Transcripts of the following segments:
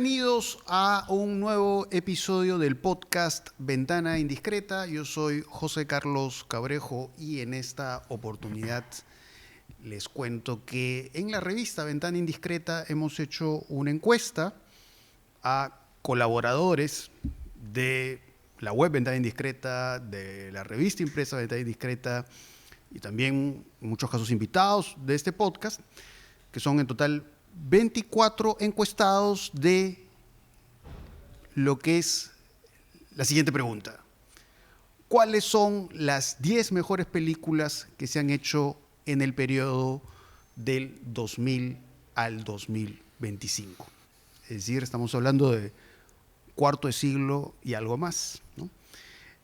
Bienvenidos a un nuevo episodio del podcast Ventana Indiscreta. Yo soy José Carlos Cabrejo y en esta oportunidad les cuento que en la revista Ventana Indiscreta hemos hecho una encuesta a colaboradores de la web Ventana Indiscreta, de la revista impresa Ventana Indiscreta y también en muchos casos invitados de este podcast, que son en total 24 encuestados de lo que es la siguiente pregunta. ¿Cuáles son las 10 mejores películas que se han hecho en el periodo del 2000 al 2025? Es decir, estamos hablando de cuarto de siglo y algo más, ¿no?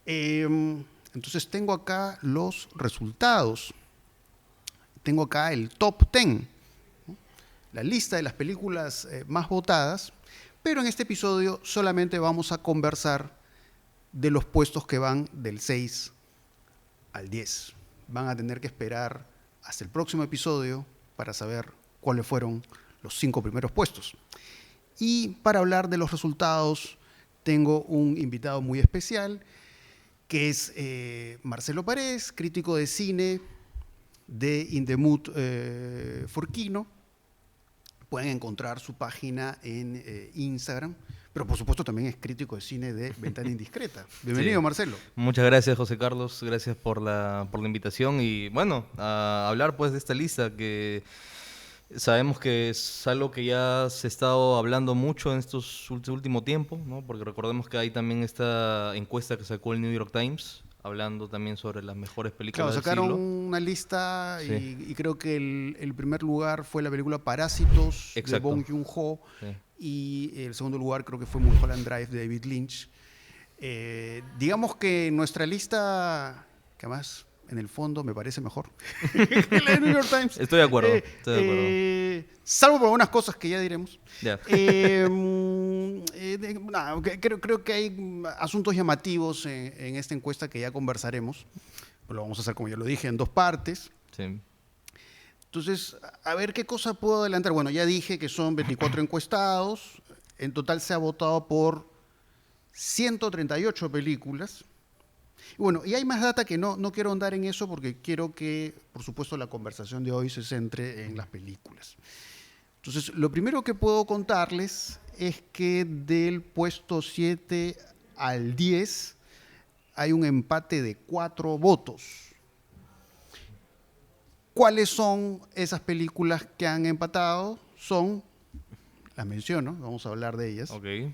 Entonces tengo acá los resultados. Tengo acá el top 10. La lista de las películas más votadas, pero en este episodio solamente vamos a conversar de los puestos que van del 6 al 10. Van a tener que esperar hasta el próximo episodio para saber cuáles fueron los 5 primeros puestos. Y para hablar de los resultados, tengo un invitado muy especial, que es Marcelo Paredes, crítico de cine de In the Mood for Kino. Pueden encontrar su página en Instagram, pero por supuesto también es crítico de cine de Ventana Indiscreta. Bienvenido, sí. Marcelo. Muchas gracias, José Carlos. Gracias por la invitación y bueno, a hablar pues de esta lista que sabemos que es algo que ya se ha estado hablando mucho en estos último tiempo, ¿no? Porque recordemos que hay también esta encuesta que sacó el New York Times, hablando también sobre las mejores películas del siglo. Sacaron una lista y creo que el primer lugar fue la película Parásitos. Exacto. De Bong Joon-ho, sí. Y el segundo lugar creo que fue Mulholland Drive de David Lynch. Digamos que nuestra lista, que además en el fondo me parece mejor que la de New York Times. Estoy de acuerdo. Salvo por algunas cosas que ya diremos. Yeah. Creo que hay asuntos llamativos en esta encuesta que ya conversaremos. Pues lo vamos a hacer, como ya lo dije, en 2 partes. Sí. Entonces, a ver qué cosa puedo adelantar. Bueno, ya dije que son 24 encuestados. En total se ha votado por 138 películas. Y bueno, y hay más data que no quiero ahondar en eso porque quiero que, por supuesto, la conversación de hoy se centre en las películas. Entonces, lo primero que puedo contarles es que del puesto 7 al 10 hay un empate de 4 votos. ¿Cuáles son esas películas que han empatado? Las menciono, vamos a hablar de ellas. Okay.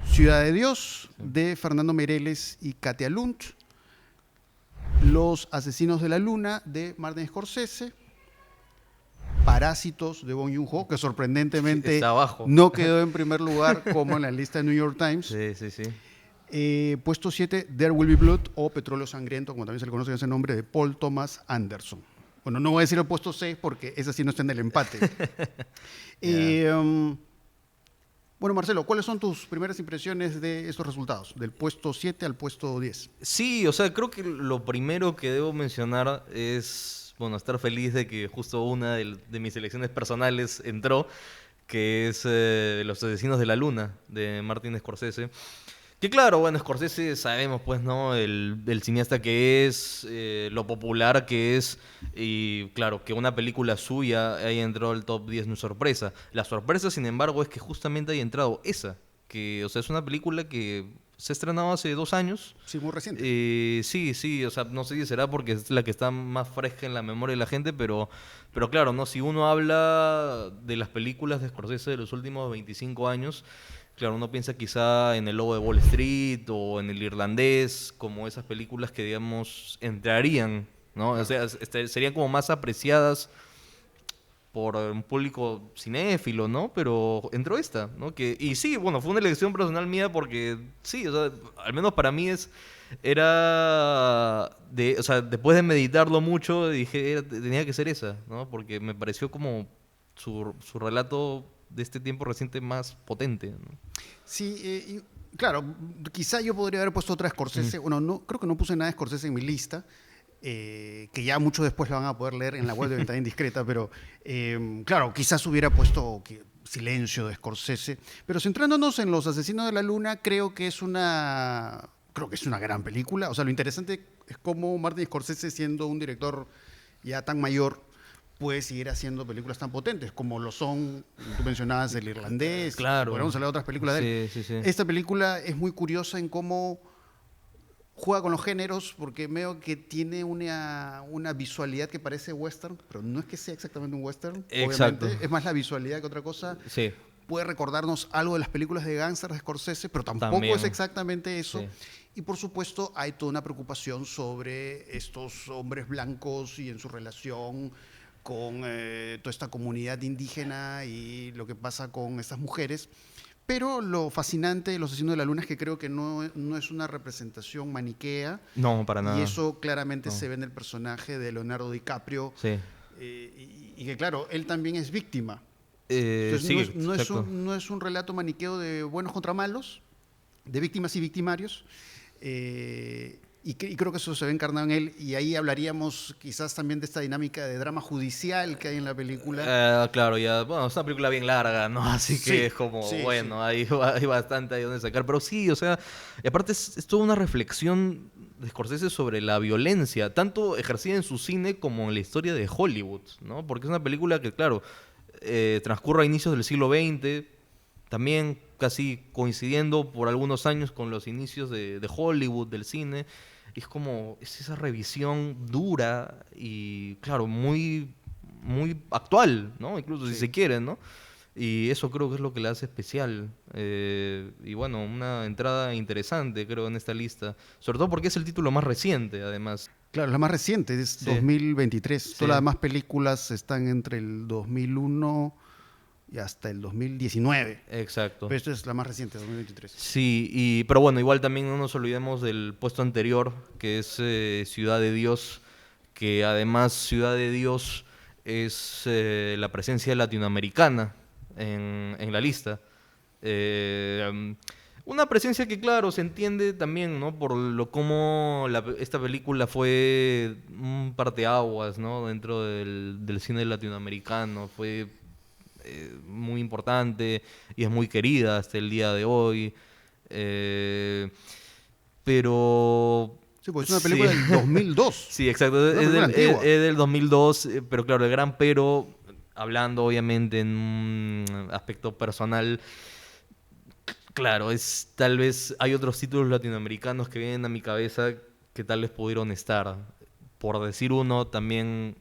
Ciudad de Dios, de Fernando Meirelles y Katia Lund. Los Asesinos de la Luna, de Martin Scorsese. Parásitos, de Bong Joon-ho, que sorprendentemente no quedó en primer lugar como en la lista de New York Times. Sí. Puesto 7, There Will Be Blood, o Petróleo Sangriento, como también se le conoce con ese nombre, de Paul Thomas Anderson. Bueno, no voy a decir el puesto 6 porque esa sí no está en el empate. Bueno, Marcelo, ¿cuáles son tus primeras impresiones de estos resultados? Del puesto 7 al puesto 10. Sí, o sea, creo que lo primero que debo mencionar es, bueno, estar feliz de que justo una de mis elecciones personales entró, que es Los Asesinos de la Luna, de Martin Scorsese. Que claro, bueno, Scorsese sabemos pues, ¿no? El cineasta que es, lo popular que es, y claro, que una película suya haya entrado al top 10 no es sorpresa. La sorpresa, sin embargo, es que justamente haya entrado esa, que, o sea, es una película que se ha estrenado hace 2 años. Sí, muy reciente. Sí, o sea, no sé si será porque es la que está más fresca en la memoria de la gente, pero claro, ¿no? Si uno habla de las películas de Scorsese de los últimos 25 años... Claro, uno piensa quizá en El Lobo de Wall Street o en El Irlandés, como esas películas que, digamos, entrarían, ¿no? O sea, serían como más apreciadas por un público cinéfilo, ¿no? Pero entró esta, ¿no? Y sí, bueno, fue una elección personal mía porque, sí, o sea, al menos para mí o sea, después de meditarlo mucho, dije, tenía que ser esa, ¿no? Porque me pareció como su relato de este tiempo reciente más potente, ¿no? Sí, claro, quizá yo podría haber puesto otra Scorsese. Bueno, creo que no puse nada de Scorsese en mi lista, que ya mucho después la van a poder leer en la web de Ventana Indiscreta, pero claro, quizás hubiera puesto Silencio de Scorsese. Pero centrándonos en Los Asesinos de la Luna, creo que es una gran película. O sea, lo interesante es cómo Martin Scorsese, siendo un director ya tan mayor, puede seguir haciendo películas tan potentes como lo son, tú mencionabas El Irlandés, Claro. podemos hablar de otras películas de él. Sí, sí, sí. Esta película es muy curiosa en cómo juega con los géneros, porque veo que tiene una visualidad que parece western, pero no es que sea exactamente un western, Exacto. obviamente. Es más la visualidad que otra cosa. Sí. Puede recordarnos algo de las películas de gángsters de Scorsese, pero tampoco También. es exactamente eso. Sí. Y por supuesto hay toda una preocupación sobre estos hombres blancos y en su relación con toda esta comunidad indígena y lo que pasa con estas mujeres. Pero lo fascinante de Los Asesinos de la Luna es que creo que no es una representación maniquea. No, para nada. Y eso claramente No. se ve en el personaje de Leonardo DiCaprio. Sí. Y que claro, él también es víctima. Sí, Entonces, exacto. no es un relato maniqueo de buenos contra malos, de víctimas y victimarios. Y creo que eso se ve encarnado en él. Y ahí hablaríamos quizás también de esta dinámica de drama judicial que hay en la película. Claro, ya, bueno, es una película bien larga, ¿no? Así que Sí, es como, sí, bueno, hay bastante ahí donde sacar. Pero sí, o sea, y aparte es toda una reflexión de Scorsese sobre la violencia, tanto ejercida en su cine como en la historia de Hollywood, ¿no? Porque es una película que, claro, transcurre a inicios del siglo XX, también casi coincidiendo por algunos años con los inicios de Hollywood, del cine. Y es como, es esa revisión dura y, claro, muy, muy actual, ¿no? Incluso si Sí. se quiere, ¿no? Y eso creo que es lo que la hace especial. Y bueno, una entrada interesante, creo, en esta lista. Sobre todo porque es el título más reciente, además. Claro, la más reciente es Sí. 2023. Sí. Todas las demás películas están entre el 2001 y hasta el 2019. Exacto. Pero esta es la más reciente, 2023. Sí, pero bueno, igual también no nos olvidemos del puesto anterior, que es Ciudad de Dios, que además Ciudad de Dios es la presencia latinoamericana en la lista. Una presencia que, claro, se entiende también, ¿no? Por lo cómo esta película fue un parteaguas, ¿no? Dentro del cine latinoamericano. Fue muy importante y es muy querida hasta el día de hoy. Pero... Sí, pues es una película del 2002. Sí, exacto. Una Es película antigua. es del 2002, pero claro, el gran pero, hablando obviamente en un aspecto personal, claro, es tal vez hay otros títulos latinoamericanos que vienen a mi cabeza que tal vez pudieron estar. Por decir uno, también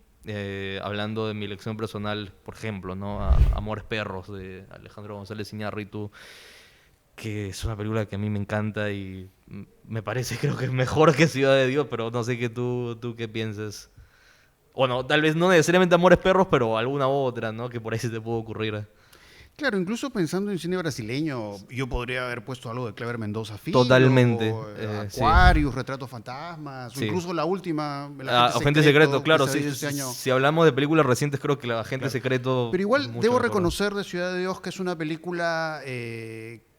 hablando de mi elección personal, por ejemplo, ¿no? Amores Perros de Alejandro González Iñárritu, que es una película que a mí me encanta y me parece, creo que es mejor que Ciudad de Dios, pero no sé qué tú qué piensas. Bueno, tal vez no necesariamente Amores Perros, pero alguna otra, ¿no? Que por ahí se te puede ocurrir. Claro, incluso pensando en cine brasileño, yo podría haber puesto algo de Clever Mendoza Filho, Totalmente, sí. Aquarius, Retratos Fantasmas, o Sí. incluso la última, El Agente Secreto, claro. que se ha Sí, visto este año. si hablamos de películas recientes, creo que la Agente Secreto... Pero igual mucho debo mejor. reconocer de Ciudad de Dios que es una película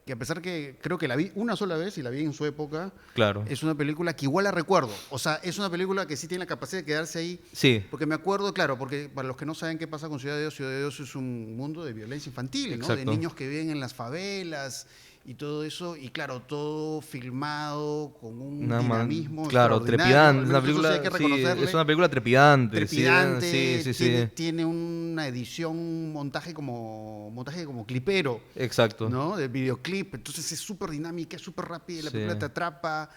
que a pesar que creo que la vi una sola vez y la vi en su época, Claro. es una película que igual la recuerdo. O sea, es una película que sí tiene la capacidad de quedarse ahí. Sí, Porque me acuerdo, claro, porque para los que no saben qué pasa con Ciudad de Dios es un mundo de violencia infantil, ¿no? De Exacto. niños que viven en las favelas y todo eso. Y claro, todo filmado con un dinamismo claro, extraordinario. trepidante. Al menos eso sí hay que reconocerle. Es una película trepidante. Trepidante, Sí. tiene una edición, un montaje como clipero, Exacto. ¿no? De videoclip. Entonces es súper dinámica, es súper rápida, la Sí. película te atrapa.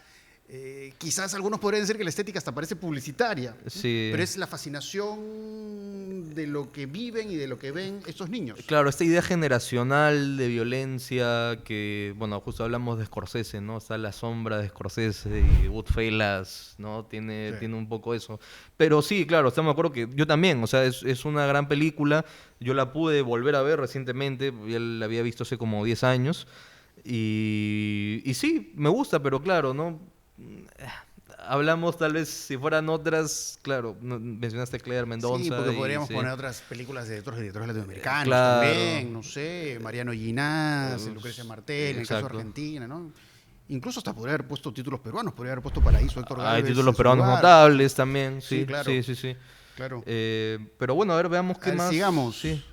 Quizás algunos podrían decir que la estética hasta parece publicitaria, ¿no? Sí. Pero es la fascinación de lo que viven y de lo que ven estos niños. Claro, esta idea generacional de violencia que, bueno, justo hablamos de Scorsese, ¿no? Está La Sombra de Scorsese y Goodfellas, ¿no? Tiene un poco eso. Pero sí, claro, estamos de acuerdo que yo también, o sea, es una gran película. Yo la pude volver a ver recientemente, ya la había visto hace como 10 años. Y sí, me gusta, pero claro, ¿no? Hablamos tal vez si fueran otras, claro, mencionaste Clever Mendoza. Sí, porque y podríamos sí. poner otras películas de otros directores latinoamericanos Claro. también, no sé, Mariano Ginás, Lucrecia Martel, en el caso de Exacto. Argentina, ¿no? Incluso hasta podría haber puesto títulos peruanos, podría haber puesto Paraíso, Héctor Gálvez. Hay en títulos su peruanos lugar. notables también, Sí, sí, claro. sí. Claro. Pero bueno, a ver, veamos qué más. Sigamos. Sí.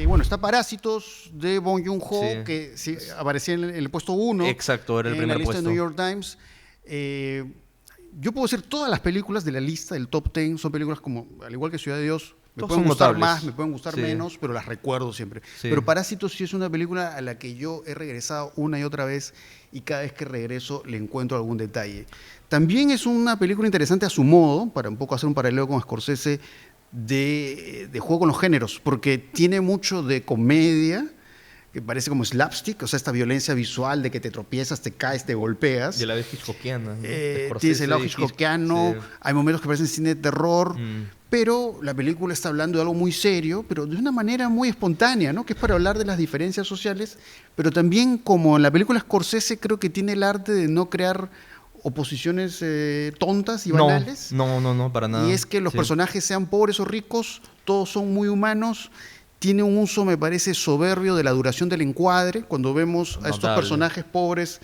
Bueno, está Parásitos de Bong Joon-ho, Sí. que sí, aparecía en el puesto 1 Exacto, era el en primer la lista puesto. de New York Times. Yo puedo decir todas las películas de la lista del top 10 son películas como, al igual que Ciudad de Dios, me Todas pueden son gustar notables. más, me pueden gustar Sí. menos, pero las recuerdo siempre. Sí. Pero Parásitos sí es una película a la que yo he regresado una y otra vez y cada vez que regreso le encuentro algún detalle. También es una película interesante a su modo, para un poco hacer un paralelo con Scorsese, de juego con los géneros, porque tiene mucho de comedia, que parece como slapstick, o sea, esta violencia visual de que te tropiezas, te caes, te golpeas. De la vez Hitchcockiana, ¿no? Tienes el lado y hitchcockiano, sí. hay momentos que parecen cine de terror, Mm. pero la película está hablando de algo muy serio, pero de una manera muy espontánea, ¿no? Que es para hablar de las diferencias sociales, pero también como en la película Scorsese creo que tiene el arte de no crear oposiciones tontas y banales. No, para nada. Y es que los Sí. personajes sean pobres o ricos, todos son muy humanos. Tiene un uso, me parece, soberbio de la duración del encuadre, cuando vemos a estos Notable. personajes pobres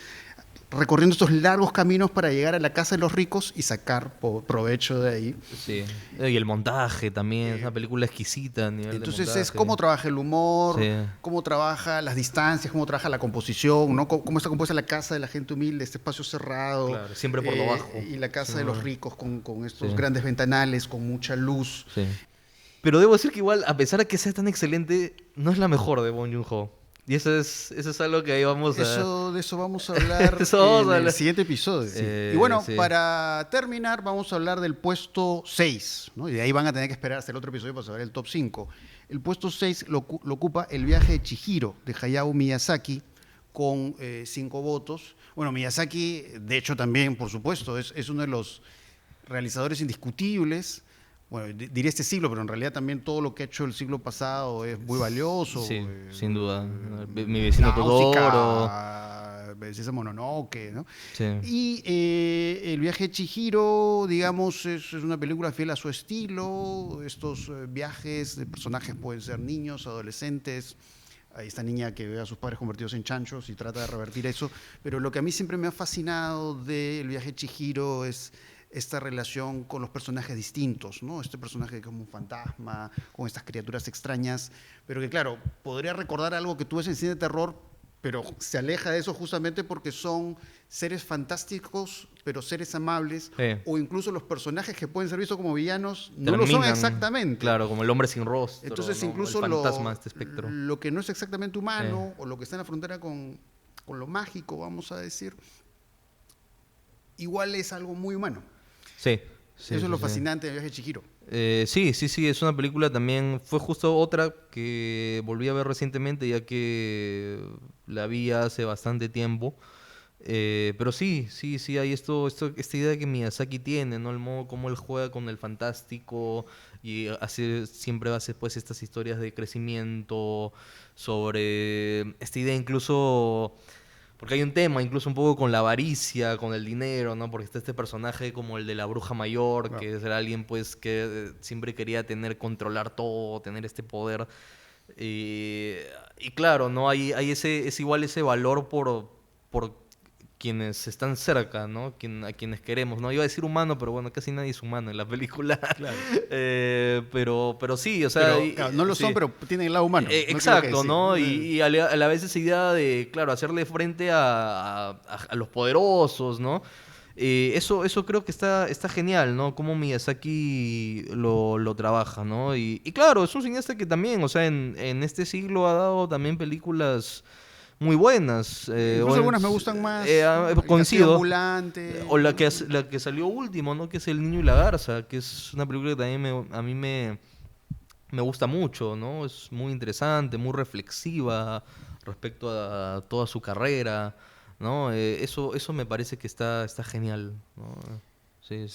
recorriendo estos largos caminos para llegar a la casa de los ricos y sacar provecho de ahí. Sí. Y el montaje también, es una película exquisita a nivel de Entonces es montaje. cómo trabaja el humor, Sí. cómo trabaja las distancias, cómo trabaja la composición, ¿no? Cómo está compuesta la casa de la gente humilde, este espacio cerrado. Claro, siempre por lo bajo. Y la casa Sí. de los ricos con estos Sí. grandes ventanales, con mucha luz. Sí. Pero debo decir que igual, a pesar de que sea tan excelente, no es la mejor de Bong Joon-ho. Y eso es algo que ahí vamos a... De eso vamos a hablar Eso vamos a en el hablar. siguiente episodio. Sí. Y bueno, Sí. para terminar, vamos a hablar del puesto 6, ¿no? Y de ahí van a tener que esperar hasta el otro episodio para saber el top 5. El puesto 6 lo ocupa El viaje de Chihiro, de Hayao Miyazaki, con 5 votos. Bueno, Miyazaki, de hecho, también, por supuesto, es uno de los realizadores indiscutibles. Bueno, diría este siglo, pero en realidad también todo lo que ha hecho el siglo pasado es muy valioso. Sí, sin duda. Mi vecino Totoro. Princesa Mononoke, ¿no? Sí. Y El viaje de Chihiro, digamos, es una película fiel a su estilo. Estos viajes de personajes pueden ser niños, adolescentes. Hay esta niña que ve a sus padres convertidos en chanchos y trata de revertir eso. Pero lo que a mí siempre me ha fascinado del viaje de Chihiro es esta relación con los personajes distintos, ¿no? Este personaje que es como un fantasma, con estas criaturas extrañas, pero que claro, podría recordar algo que tú ves en cine de terror, pero se aleja de eso justamente porque son seres fantásticos, pero seres amables, Sí. o incluso los personajes que pueden ser vistos como villanos no lo son Terminan, exactamente. Claro, como el hombre sin rostro. Entonces ¿no? incluso el fantasma de este espectro. lo que no es exactamente humano, o lo que está en la frontera con lo mágico, vamos a decir, igual es algo muy humano. Sí. Eso es lo fascinante del viaje de Chihiro. Sí, es una película también, fue justo otra que volví a ver recientemente ya que la vi hace bastante tiempo. Pero sí, hay esta idea que Miyazaki tiene, ¿no? El modo como él juega con el fantástico y siempre hace pues estas historias de crecimiento sobre esta idea incluso... Porque hay un tema incluso un poco con la avaricia, con el dinero, ¿no? Porque está este personaje como el de la bruja mayor, Claro. que era alguien pues que siempre quería controlar todo, tener este poder. Y claro, ¿no? Es igual ese valor por quienes están cerca, ¿no? A quienes queremos, ¿no? Iba a decir humano, pero bueno, casi nadie es humano en la película. Claro. Pero sí, o sea... Pero, claro, no lo sí. son, pero tienen el lado humano. No creo Exacto, que ¿no? sí. Y a la vez esa idea de, claro, hacerle frente a los poderosos, ¿no? Eso creo que está genial, ¿no? Cómo Miyazaki lo trabaja, ¿no? Y claro, es un cineasta que también, o sea, en este siglo ha dado también películas muy buenas. Incluso algunas me gustan más. El Castillo Coincido. Ambulante. O la que salió último, ¿no? Que es El niño y la garza, que es una película que también a mí me gusta mucho, ¿no? Es muy interesante, muy reflexiva respecto a toda su carrera, ¿no? Eso me parece que está genial, ¿no? Sí.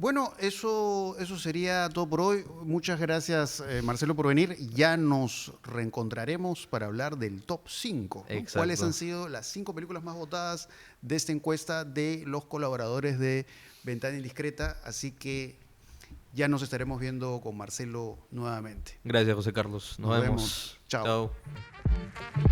Bueno, eso sería todo por hoy. Muchas gracias, Marcelo, por venir. Ya nos reencontraremos para hablar del top 5. ¿No? Exacto. ¿Cuáles han sido las 5 películas más votadas de esta encuesta de los colaboradores de Ventana Indiscreta? Así que ya nos estaremos viendo con Marcelo nuevamente. Gracias, José Carlos. Nos vemos. Chao. Chao.